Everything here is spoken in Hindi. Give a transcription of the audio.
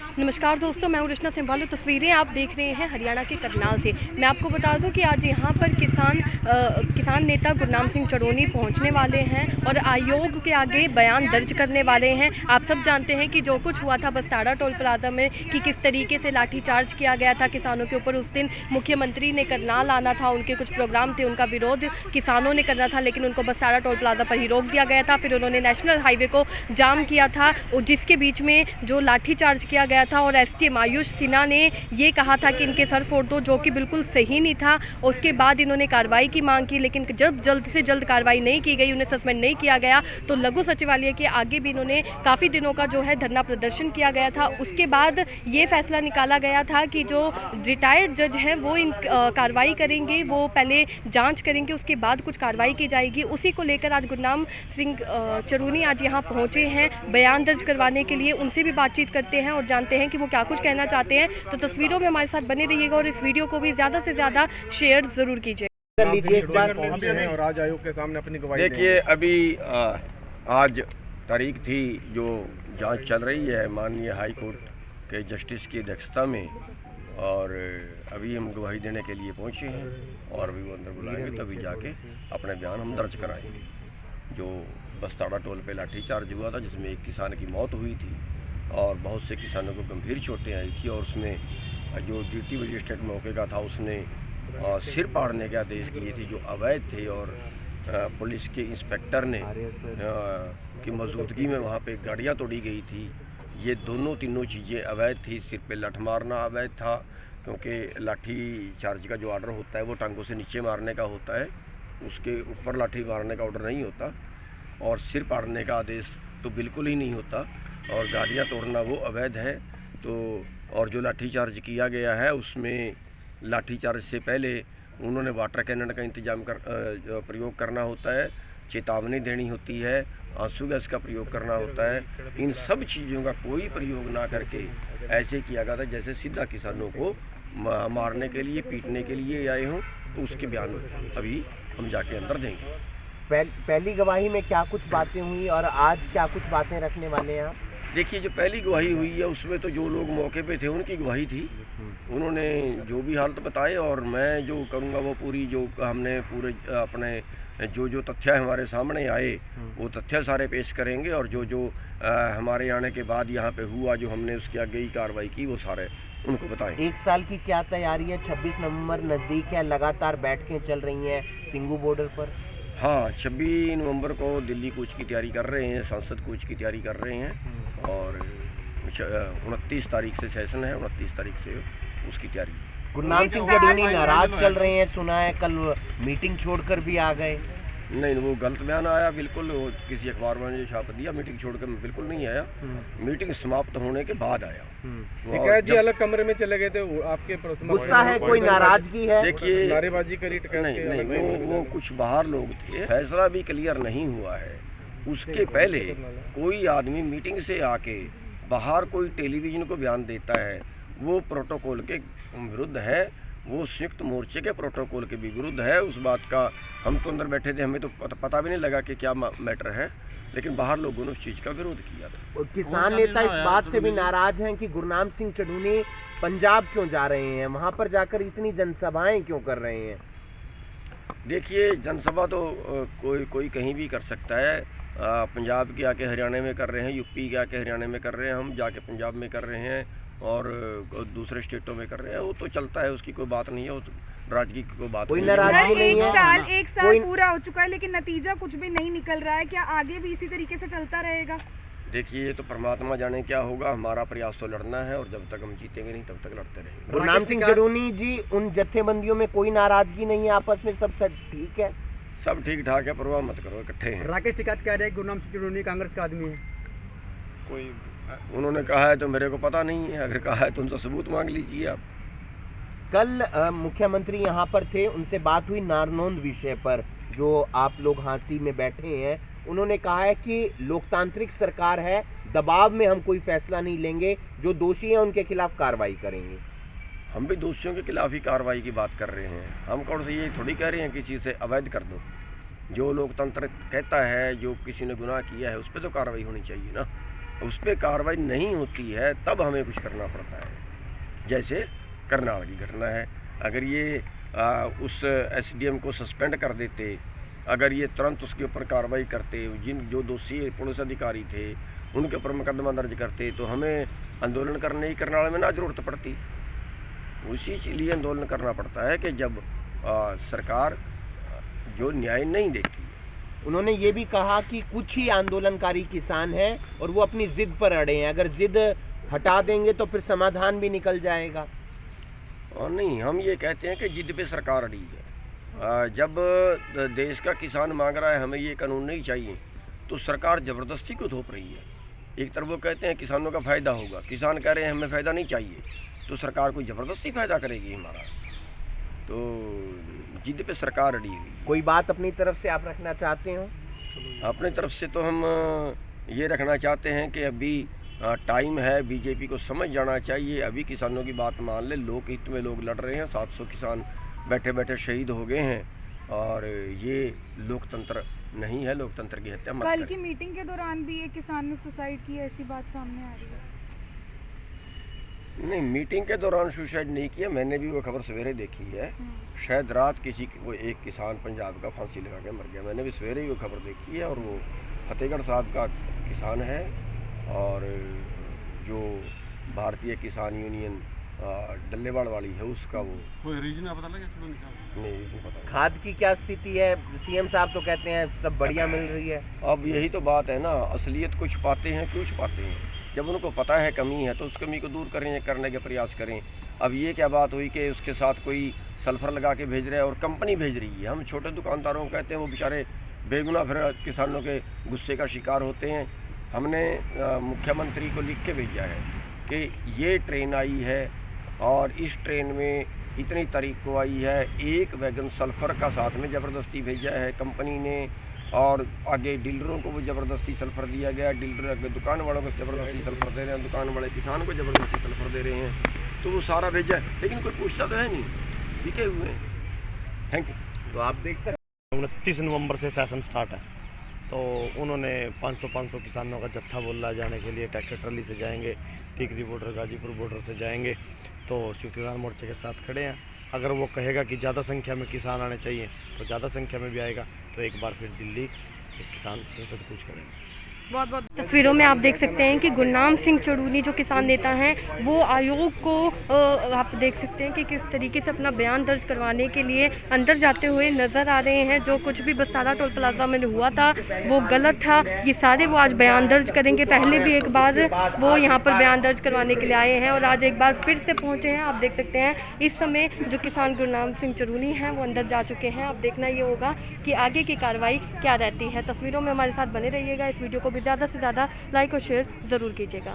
नमस्कार दोस्तों, मैं हूं रचना सिंभालो। तस्वीरें आप देख रहे हैं हरियाणा के करनाल से। मैं आपको बता दूं कि आज यहां पर किसान नेता गुरनाम सिंह चड़ोनी पहुंचने वाले हैं और आयोग के आगे बयान दर्ज करने वाले हैं। आप सब जानते हैं कि जो कुछ हुआ था बस्ताड़ा टोल प्लाजा में, कि किस तरीके से लाठीचार्ज किया गया था किसानों के ऊपर। उस दिन मुख्यमंत्री ने करनाल आना था, उनके कुछ प्रोग्राम थे, उनका विरोध किसानों ने करना था, लेकिन उनको बस्ताड़ा टोल प्लाजा पर ही रोक दिया गया था। फिर उन्होंने नेशनल हाईवे को जाम किया था, जिसके बीच में जो लाठीचार्ज किया गया था और एसडीएम आयुष सिन्हा ने ये कहा था कि इनके सर फोड़ दो, जो कि बिल्कुल सही नहीं था। उसके बाद इन्होंने कार्रवाई की मांग की, लेकिन जब जल्द से जल्द कार्रवाई नहीं की गई, उन्हें सस्पेंड नहीं किया गया, तो लघु सचिवालय के आगे भी इन्होंने काफ़ी दिनों का जो है धरना प्रदर्शन किया गया था। उसके बाद ये फैसला निकाला गया था कि जो रिटायर्ड जज हैं वो इन कार्रवाई करेंगे, वो पहले जाँच करेंगे, उसके बाद कुछ कार्रवाई की जाएगी। उसी को लेकर आज गुरनाम सिंह चड़ोनी आज यहाँ पहुँचे हैं बयान दर्ज करवाने के लिए। उनसे भी बातचीत करते हैं और जानते हैं कि वो क्या कुछ कहना चाहते हैं। तो तस्वीरों में हमारे साथ बने रहिएगा और इस वीडियो को भी ज़्यादा से ज़्यादा शेयर ज़रूर कीजिए। एक बार पहुंचे हैं और आज आयोग के सामने अपनी गवाही देखिए, अभी आज तारीख थी जो जांच चल रही है माननीय हाई कोर्ट के जस्टिस की अध्यक्षता में, और अभी हम गवाही देने के लिए पहुंचे हैं और अभी वो अंदर बुलाएंगे, तभी जाके अपने बयान हम दर्ज कराएंगे। जो बस्ताड़ा टोल पे लाठीचार्ज हुआ था, जिसमें एक किसान की मौत हुई थी और बहुत से किसानों को गंभीर चोटें आई थी, और उसमें जो ड्यूटी मजिस्ट्रेट मौके का था उसने सिर फाड़ने के आदेश किए थे जो अवैध थे, और पुलिस के इंस्पेक्टर ने की मौजूदगी में वहाँ पे गाड़ियाँ तोड़ी गई थी। ये तीनों चीज़ें अवैध थी। सिर पे लठ मारना अवैध था, क्योंकि लाठी चार्ज का जो ऑर्डर होता है वो टांगों से नीचे मारने का होता है, उसके ऊपर लाठी मारने का ऑर्डर नहीं होता, और सिर फाड़ने का आदेश तो बिल्कुल ही नहीं होता, और गाड़ियाँ तोड़ना वो अवैध है। तो और जो लाठीचार्ज किया गया है उसमें लाठीचार्ज से पहले उन्होंने वाटर कैनन का प्रयोग करना होता है, चेतावनी देनी होती है, आंसू गैस का प्रयोग करना होता है। इन सब चीज़ों का कोई प्रयोग ना करके ऐसे किया गया था जैसे सीधा किसानों को मारने के लिए, पीटने के लिए आए हों। तो उसके बयान अभी हम जाके अंदर देंगे। पहली गवाही में क्या कुछ बातें हुई और आज क्या कुछ बातें रखने वाले हैं आप? देखिए, जो पहली गवाही हुई है उसमें तो जो लोग मौके पे थे उनकी गवाही थी, उन्होंने जो भी हालत बताए, और मैं जो करूँगा वो पूरी जो हमने पूरे अपने जो तथ्य हमारे सामने आए वो तथ्य सारे पेश करेंगे, और जो हमारे आने के बाद यहाँ पे हुआ, जो हमने उसके आगे ही कार्रवाई की, वो सारे उनको बताएं। एक साल की क्या तैयारी है? 26 नवंबर नज़दीक है, लगातार बैठकें चल रही हैं सिंगू बॉर्डर पर। हाँ, 26 नवंबर को दिल्ली कूच की तैयारी कर रहे हैं, संसद कूच की तैयारी कर रहे हैं, और 29 तारीख से सेशन है, 29 तारीख से उसकी तैयारी। गुरनाम सिंह चड़ोनी नाराज चल रहे हैं, सुना है कल मीटिंग छोड़कर भी आ गए। नहीं, वो गलत बयान आया बिल्कुल, वो किसी अखबार में छाप दिया। मीटिंग छोड़कर मैं बिल्कुल नहीं आया, मीटिंग समाप्त होने के बाद आया। ठीक है जी, अलग कमरे में चले गए थे, आपके गुस्सा है, कोई नाराजगी है? देखिए, नारेबाजी करी? नहीं, वो कुछ बाहर लोग थे, फैसला भी क्लियर नहीं हुआ है। उसके पहले कोई आदमी मीटिंग से आके बाहर कोई टेलीविजन को बयान देता है, वो प्रोटोकॉल के विरुद्ध है, वो संयुक्त मोर्चे के प्रोटोकॉल के भी विरुद्ध है। उस बात का हम तो अंदर बैठे थे, हमें तो पता भी नहीं लगा कि क्या मैटर है, लेकिन बाहर लोगों ने उस चीज़ का विरोध किया था। और किसान नेता इस बात से भी नाराज हैं कि गुरनाम सिंह चड़ोनी पंजाब क्यों जा रहे हैं, वहाँ पर जाकर इतनी जनसभाएं क्यों कर रहे हैं? देखिए, जनसभा तो कोई कहीं भी कर सकता है। पंजाब के आके हरियाणा में कर रहे हैं, यूपी के आके हरियाणा में कर रहे हैं, हम जाके पंजाब में कर रहे हैं, और दूसरे स्टेटों में कर रहे हैं, वो तो चलता है, उसकी कोई बात नहीं है, वो तो नाराजगी की कोई बात कोई नहीं नाराजगी है। एक साल पूरा हो चुका है, लेकिन नतीजा कुछ भी नहीं निकल रहा है। क्या आगे भी इसी तरीके से चलता रहेगा? देखिए, ये तो परमात्मा जाने क्या होगा, हमारा प्रयास तो लड़ना है, और जब तक हम जीतेंगे नहीं तब तक लड़ते रहेंगे। गुरनाम सिंह चड़ोनी जी, उन जत्थेबंदियों में कोई नाराजगी नहीं है, आपस में सब ठीक है? सब ठीक ठाक है, परवाह मत करो, इकट्ठे हैं। राकेश टिकैत कह रहे हैं गुरनाम सिंह चड़ोनी कांग्रेस का आदमी है। कोई उन्होंने कहा है तो मेरे को पता नहीं है, अगर कहा है तो उनसे सबूत मांग लीजिए आप। कल मुख्यमंत्री यहाँ पर थे, उनसे बात हुई नारनौंद विषय पर, जो आप लोग हाँसी में बैठे हैं। उन्होंने कहा है कि लोकतांत्रिक सरकार है, दबाव में हम कोई फैसला नहीं लेंगे, जो दोषी हैं उनके खिलाफ कार्रवाई करेंगे। हम भी दोषियों के खिलाफ ही कार्रवाई की बात कर रहे हैं। हम कौन से ये थोड़ी कह रहे हैं कि किसी से अवैध कर दो। जो लोकतंत्र कहता है, जो किसी ने गुनाह किया है उस पर तो कार्रवाई होनी चाहिए ना। उस पर कार्रवाई नहीं होती है तब हमें कुछ करना पड़ता है। जैसे करनाल की घटना है, अगर ये उस एसडीएम को सस्पेंड कर देते, अगर ये तुरंत उसके ऊपर कार्रवाई करते, जो दोषी पुलिस अधिकारी थे उनके ऊपर मुकदमा दर्ज करते, तो हमें आंदोलन करने की करनाल में ना जरूरत पड़ती। उसी के लिए आंदोलन करना पड़ता है कि जब सरकार जो न्याय नहीं देती है। उन्होंने ये भी कहा कि कुछ ही आंदोलनकारी किसान हैं और वो अपनी जिद पर अड़े हैं, अगर जिद हटा देंगे तो फिर समाधान भी निकल जाएगा। और नहीं, हम ये कहते हैं कि जिद पे सरकार अड़ी है। जब देश का किसान मांग रहा है हमें ये कानून नहीं चाहिए, तो सरकार ज़बरदस्ती को थोप रही है। एक तरफ वो कहते हैं किसानों का फ़ायदा होगा, किसान कह रहे हैं हमें फ़ायदा नहीं चाहिए, तो सरकार कोई ज़बरदस्ती फ़ायदा करेगी हमारा। तो जिद पे सरकार अड़ी हुई है। कोई बात अपनी तरफ से आप रखना चाहते हो? अपनी तरफ से तो हम ये रखना चाहते हैं कि अभी टाइम है, बीजेपी को समझ जाना चाहिए, अभी किसानों की बात मान ले। लोक हित में लोग लड़ रहे हैं, 700 किसान बैठे बैठे शहीद हो गए हैं, और ये लोकतंत्र नहीं है, लोकतंत्र की हत्या मत कल करें। की मीटिंग के दौरान भी एक किसान ने सुसाइड की, ऐसी बात सामने आ रही है। नहीं, मीटिंग के दौरान सुसाइड नहीं किया, मैंने भी वो खबर सवेरे देखी है। शायद रात वो एक किसान पंजाब का फांसी लगा के मर गया, मैंने भी सवेरे ही वो खबर देखी है। और वो फतेहगढ़ साहब का किसान है, और जो भारतीय किसान यूनियन डल्लेवाड़ वाली है उसका वो कोई रीजन पता लगा? नहीं, रीजन पता नहीं। खाद की क्या स्थिति है? सीएम साहब तो कहते हैं सब बढ़िया मिल रही है। अब यही तो बात है ना, असलियत को छुपाते हैं, क्यों छुपाते हैं? जब उनको पता है कमी है तो उस कमी को दूर करने के प्रयास करें। अब ये क्या बात हुई कि उसके साथ कोई सल्फर लगा के भेज रहा है और कंपनी भेज रही है। हम छोटे दुकानदारों को कहते हैं, वो बेचारे बेगुनाह फिर किसानों के गुस्से का शिकार होते हैं। हमने मुख्यमंत्री को लिख के भेजा है कि ये ट्रेन आई है और इस ट्रेन में इतनी तारीख को आई है, एक वैगन सल्फ़र का साथ में ज़बरदस्ती भेजा है कंपनी ने, और आगे डीलरों को वो ज़बरदस्ती सल्फ़र दिया गया, डीलर आगे दुकान वालों को ज़बरदस्ती सल्फ़र दे रहे हैं, दुकान वाले किसान को ज़बरदस्ती सल्फ़र दे रहे हैं। तो वो सारा भेजा है, लेकिन कोई पूछता तो है नहीं, बिके हुए हैं। Thank you. तो आप देख सकते 29 नवंबर से सेशन स्टार्ट है, तो उन्होंने 500 किसानों का जत्था बोला जाने के लिए, ट्रैक्टर ट्राली से जाएंगे, टिकरी बॉर्डर गाजीपुर बॉर्डर से जाएंगे। तो संयुक्त किसान मोर्चे के साथ खड़े हैं। अगर वो कहेगा कि ज़्यादा संख्या में किसान आने चाहिए तो ज़्यादा संख्या में भी आएगा, तो एक बार फिर दिल्ली एक किसान संसद कूच करेंगे। बहुत बहुत तस्वीरों में आप देख सकते हैं कि गुरनाम सिंह चड़ूनी जो किसान नेता हैं वो आयोग को आप देख सकते हैं कि किस तरीके से अपना बयान दर्ज करवाने के लिए अंदर जाते हुए नज़र आ रहे हैं। जो कुछ भी बस्तारा टोल प्लाजा में हुआ था वो गलत था, ये सारे वो आज बयान दर्ज करेंगे। पहले भी एक बार वो यहाँ पर बयान दर्ज करवाने के लिए आए हैं और आज एक बार फिर से पहुँचे हैं। आप देख सकते हैं इस समय जो किसान गुरनाम सिंह चड़ूनी हैं वो अंदर जा चुके हैं। अब देखना ये होगा कि आगे की कार्रवाई क्या रहती है। तस्वीरों में हमारे साथ बने रहिएगा। इस वीडियो को ज़्यादा से ज़्यादा लाइक और शेयर ज़रूर कीजिएगा।